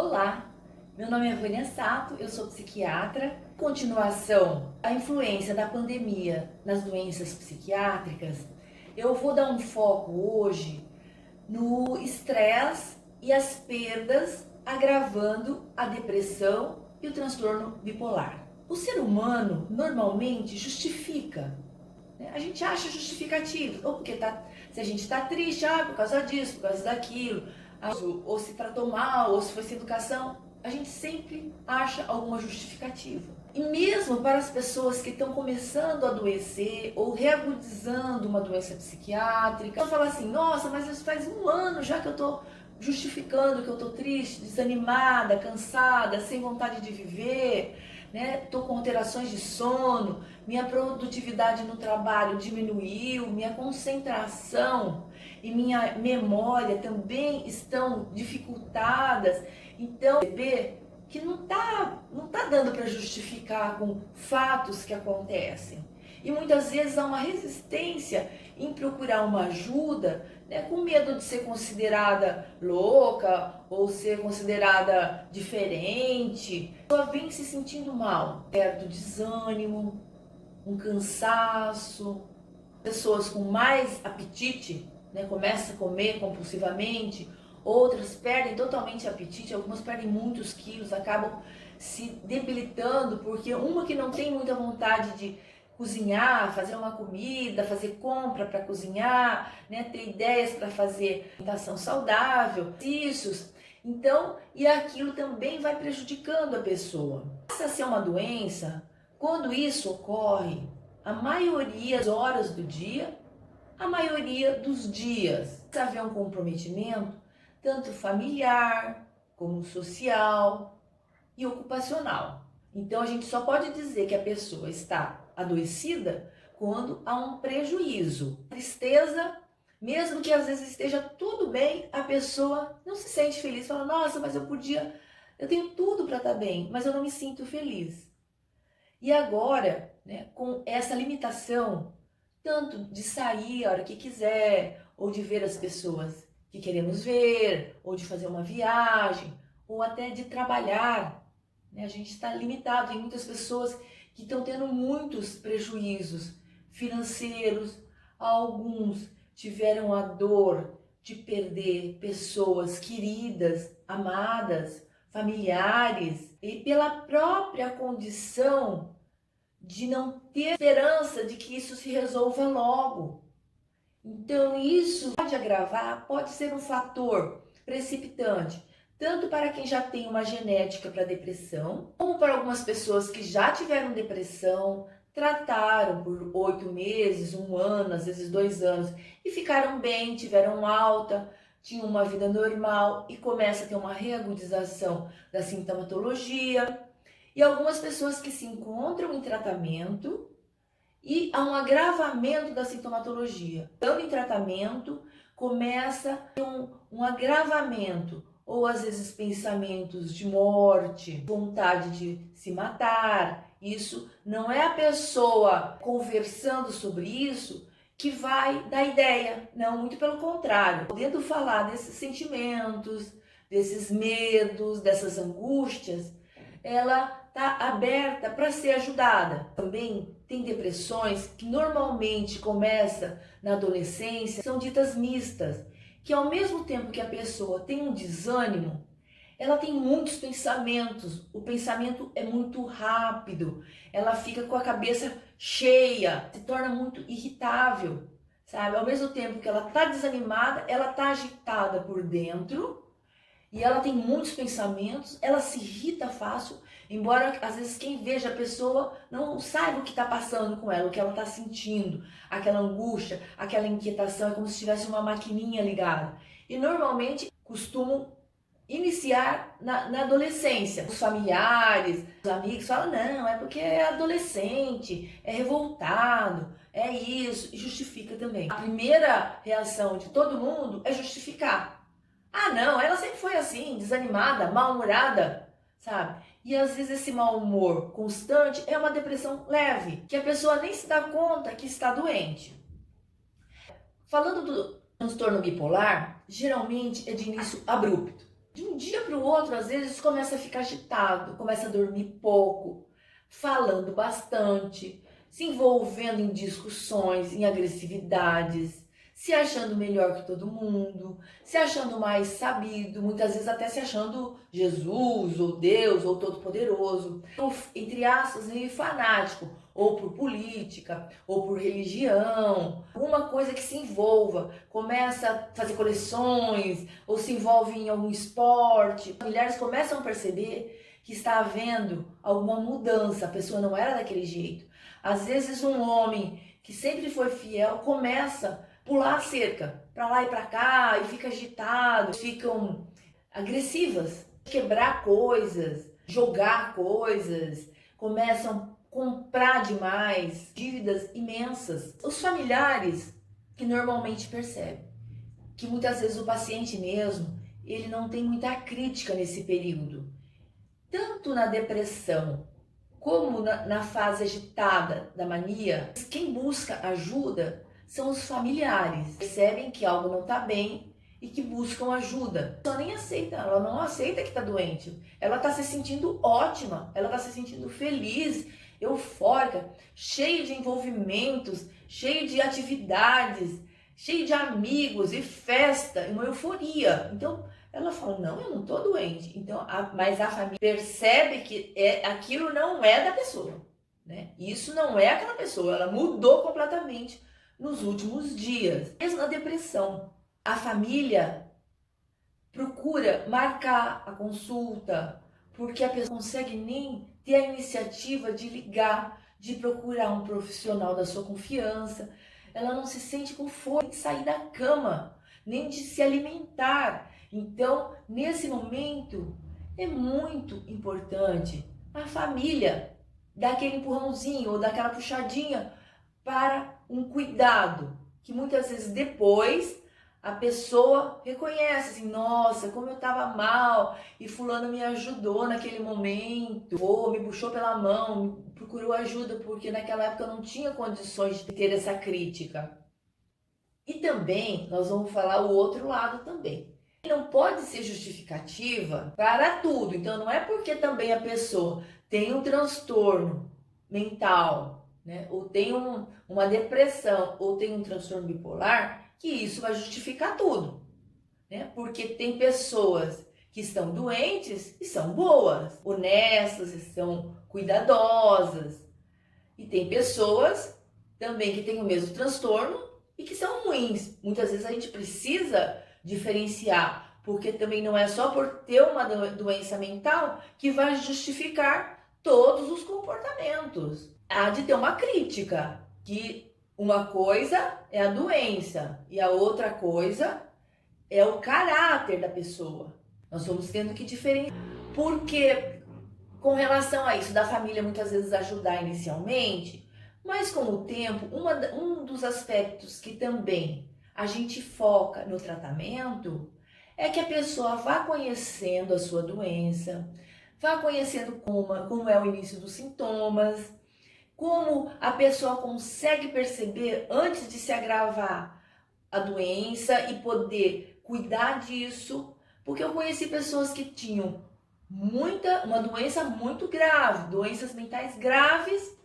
Olá, meu nome é Vânia Sato, eu sou psiquiatra. Continuação, a influência da pandemia nas doenças psiquiátricas, eu vou dar um foco hoje no estresse e as perdas agravando a depressão e o transtorno bipolar. O ser humano normalmente justifica, né? A gente acha justificativos, ou porque se a gente está triste, por causa disso, por causa daquilo, ou se tratou mal, ou se foi sem educação, a gente sempre acha alguma justificativa. E mesmo para as pessoas que estão começando a adoecer ou reagudizando uma doença psiquiátrica, fala assim, nossa, mas isso faz um ano já que eu estou justificando que eu estou triste, desanimada, cansada, sem vontade de viver, né? Estou com alterações de sono, minha produtividade no trabalho diminuiu, minha concentração e minha memória também estão dificultadas. Então, perceber que não tá dando para justificar com fatos que acontecem. E muitas vezes há uma resistência em procurar uma ajuda, né, com medo de ser considerada louca ou ser considerada diferente. A pessoa vem se sentindo mal, certo? Desânimo, um cansaço, pessoas com mais apetite, né, começam a comer compulsivamente, outras perdem totalmente apetite, algumas perdem muitos quilos, acabam se debilitando, porque uma que não tem muita vontade de cozinhar, fazer uma comida, fazer compra para cozinhar, né, ter ideias para fazer alimentação saudável, exercícios. Então, e aquilo também vai prejudicando a pessoa. Passa a ser uma doença, quando isso ocorre, a maioria das horas do dia, a maioria dos dias. Precisa haver um comprometimento, tanto familiar, como social e ocupacional. Então a gente só pode dizer que a pessoa está adoecida quando há um prejuízo. Tristeza, mesmo que às vezes esteja tudo bem, a pessoa não se sente feliz, fala, nossa, mas eu tenho tudo para estar bem, mas eu não me sinto feliz. E agora, né, com essa limitação, tanto de sair a hora que quiser, ou de ver as pessoas que queremos ver, ou de fazer uma viagem, ou até de trabalhar, né? A gente está limitado, tem muitas pessoas que estão tendo muitos prejuízos financeiros, alguns tiveram a dor de perder pessoas queridas, amadas, familiares, e pela própria condição de não ter esperança de que isso se resolva logo. Então isso pode agravar, pode ser um fator precipitante, tanto para quem já tem uma genética para depressão, como para algumas pessoas que já tiveram depressão, trataram por 8 meses, 1 ano, às vezes 2 anos, e ficaram bem, tiveram alta, tinham uma vida normal e começa a ter uma reagudização da sintomatologia. E algumas pessoas que se encontram em tratamento e há um agravamento da sintomatologia. Estando em tratamento, começa a ter um agravamento, ou às vezes pensamentos de morte, vontade de se matar. Isso não é a pessoa conversando sobre isso que vai dar ideia, não, muito pelo contrário. Podendo falar desses sentimentos, desses medos, dessas angústias, ela está aberta para ser ajudada. Também tem depressões que normalmente começam na adolescência, são ditas mistas, que ao mesmo tempo que a pessoa tem um desânimo, ela tem muitos pensamentos, o pensamento é muito rápido, ela fica com a cabeça cheia, se torna muito irritável, sabe? Ao mesmo tempo que ela está desanimada, ela está agitada por dentro, e ela tem muitos pensamentos, ela se irrita fácil, embora às vezes quem veja a pessoa não saiba o que está passando com ela, o que ela está sentindo, aquela angústia, aquela inquietação, é como se tivesse uma maquininha ligada. E normalmente costumam iniciar na adolescência. Os familiares, os amigos falam, não, é porque é adolescente, é revoltado, é isso, e justifica também. A primeira reação de todo mundo é justificar. Ah, não, ela sempre foi assim, desanimada, mal-humorada, sabe? E às vezes esse mau humor constante é uma depressão leve, que a pessoa nem se dá conta que está doente. Falando do transtorno bipolar, geralmente é de início abrupto. De um dia para o outro, às vezes, começa a ficar agitado, começa a dormir pouco, falando bastante, se envolvendo em discussões, em agressividades, se achando melhor que todo mundo, se achando mais sabido, muitas vezes até se achando Jesus, ou Deus, ou Todo-Poderoso, ou, entre aspas, meio fanático, ou por política, ou por religião, alguma coisa que se envolva, começa a fazer coleções, ou se envolve em algum esporte. As mulheres começam a perceber que está havendo alguma mudança, a pessoa não era daquele jeito. Às vezes um homem que sempre foi fiel começa a pular a cerca, para lá e para cá, e fica agitado, ficam agressivas, quebrar coisas, jogar coisas, começam a comprar demais, dívidas imensas. Os familiares que normalmente percebem que muitas vezes o paciente mesmo, ele não tem muita crítica nesse período. Tanto na depressão como na fase agitada da mania, quem busca ajuda são os familiares. Percebem que algo não está bem e que buscam ajuda. Ela nem aceita, ela não aceita que está doente. Ela está se sentindo ótima, ela está se sentindo feliz, eufórica, cheia de envolvimentos, cheia de atividades, cheia de amigos e festa, e uma euforia. Então, ela fala, não, eu não tô doente. Então, mas a família percebe que aquilo não é da pessoa, né? Isso não é aquela pessoa, ela mudou completamente nos últimos dias. Mesmo na depressão, a família procura marcar a consulta, porque a pessoa não consegue nem ter a iniciativa de ligar, de procurar um profissional da sua confiança. Ela não se sente com força de sair da cama, nem de se alimentar. Então, nesse momento, é muito importante a família dar aquele empurrãozinho ou dar aquela puxadinha para um cuidado, que muitas vezes depois a pessoa reconhece assim, nossa, como eu estava mal e fulano me ajudou naquele momento, ou me puxou pela mão, me procurou ajuda, porque naquela época eu não tinha condições de ter essa crítica. E também, nós vamos falar o outro lado também. Não pode ser justificativa para tudo. Então, não é porque também a pessoa tem um transtorno mental, né, ou tem uma depressão, ou tem um transtorno bipolar, que isso vai justificar tudo, né? Porque tem pessoas que estão doentes e são boas, honestas, e são cuidadosas. E tem pessoas também que têm o mesmo transtorno e que são ruins. Muitas vezes a gente precisa diferenciar, porque também não é só por ter uma doença mental que vai justificar todos os comportamentos. Há de ter uma crítica, que uma coisa é a doença e a outra coisa é o caráter da pessoa. Nós vamos tendo que diferenciar. Porque com relação a isso da família muitas vezes ajudar inicialmente, mas com o tempo, um dos aspectos que também a gente foca no tratamento é que a pessoa vá conhecendo a sua doença, vá conhecendo como é o início dos sintomas, como a pessoa consegue perceber antes de se agravar a doença e poder cuidar disso, porque eu conheci pessoas que tinham uma doença muito grave, doenças mentais graves,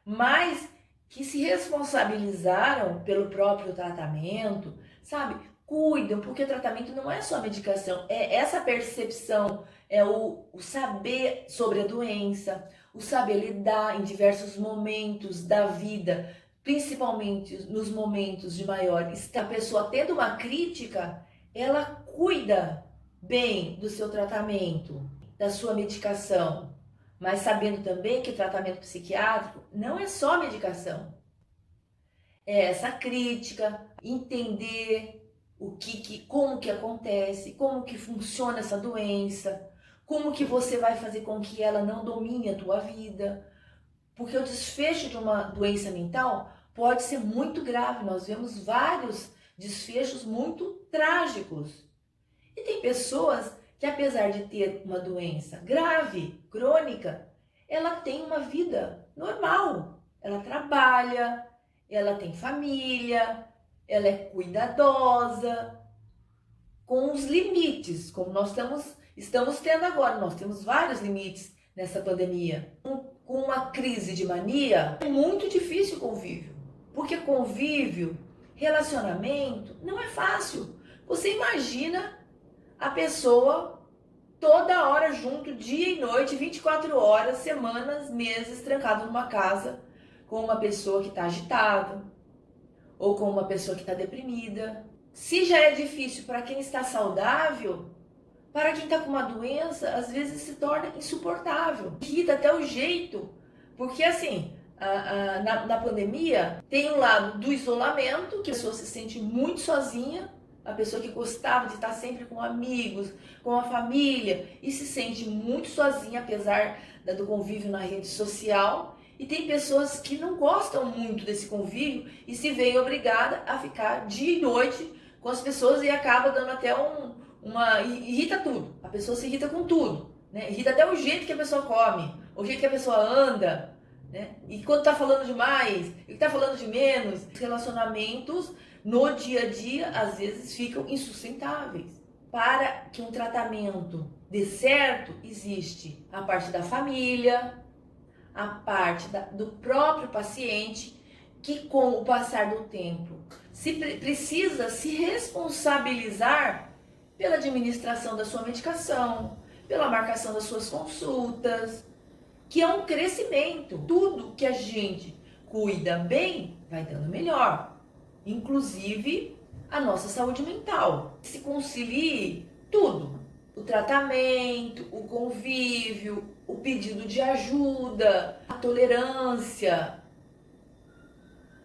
mas que se responsabilizaram pelo próprio tratamento, sabe? Cuidam, porque o tratamento não é só medicação, é essa percepção, é o saber sobre a doença, o saber lidar em diversos momentos da vida, principalmente nos momentos de maior. A pessoa tendo uma crítica, ela cuida bem do seu tratamento, da sua medicação, mas sabendo também que o tratamento psiquiátrico não é só medicação. É essa crítica, entender como que acontece, como que funciona essa doença, como que você vai fazer com que ela não domine a tua vida. Porque o desfecho de uma doença mental pode ser muito grave. Nós vemos vários desfechos muito trágicos. E tem pessoas que, apesar de ter uma doença grave, crônica, ela tem uma vida normal. Ela trabalha, ela tem família, ela é cuidadosa, com os limites, como nós estamos estamos tendo agora. Nós temos vários limites nessa pandemia. Com uma crise de mania, é muito difícil o convívio. Porque convívio, relacionamento, não é fácil. Você imagina a pessoa toda hora junto, dia e noite, 24 horas, semanas, meses, trancado numa casa, com uma pessoa que está agitada, ou com uma pessoa que está deprimida. Se já é difícil para quem está saudável, para quem está com uma doença, às vezes se torna insuportável. Irrita até o jeito, porque assim, na pandemia, tem o lado do isolamento, que a pessoa se sente muito sozinha, a pessoa que gostava de estar sempre com amigos, com a família, e se sente muito sozinha, apesar do convívio na rede social. E tem pessoas que não gostam muito desse convívio e se veem obrigada a ficar dia e noite com as pessoas e acaba dando até irrita tudo. A pessoa se irrita com tudo, né? Irrita até o jeito que a pessoa come, o jeito que a pessoa anda, né? E quando tá falando demais, e tá falando de menos, relacionamentos no dia a dia às vezes ficam insustentáveis. Para que um tratamento dê certo, existe a parte da família, a parte do próprio paciente, que com o passar do tempo precisa se responsabilizar pela administração da sua medicação, pela marcação das suas consultas, que é um crescimento. Tudo que a gente cuida bem vai dando melhor, inclusive a nossa saúde mental. Se concilie tudo: o tratamento, o convívio, o pedido de ajuda, a tolerância,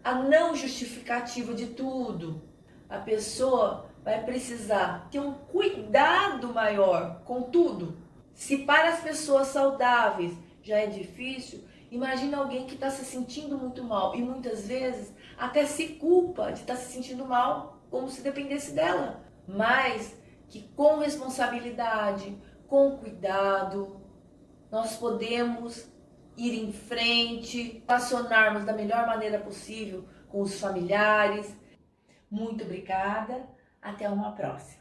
a não justificativa de tudo. A pessoa vai precisar ter um cuidado maior com tudo. Se para as pessoas saudáveis já é difícil, imagina alguém que está se sentindo muito mal e muitas vezes até se culpa de estar se sentindo mal, como se dependesse dela. Mas que com responsabilidade, com cuidado, nós podemos ir em frente, relacionarmos da melhor maneira possível com os familiares. Muito obrigada, até uma próxima.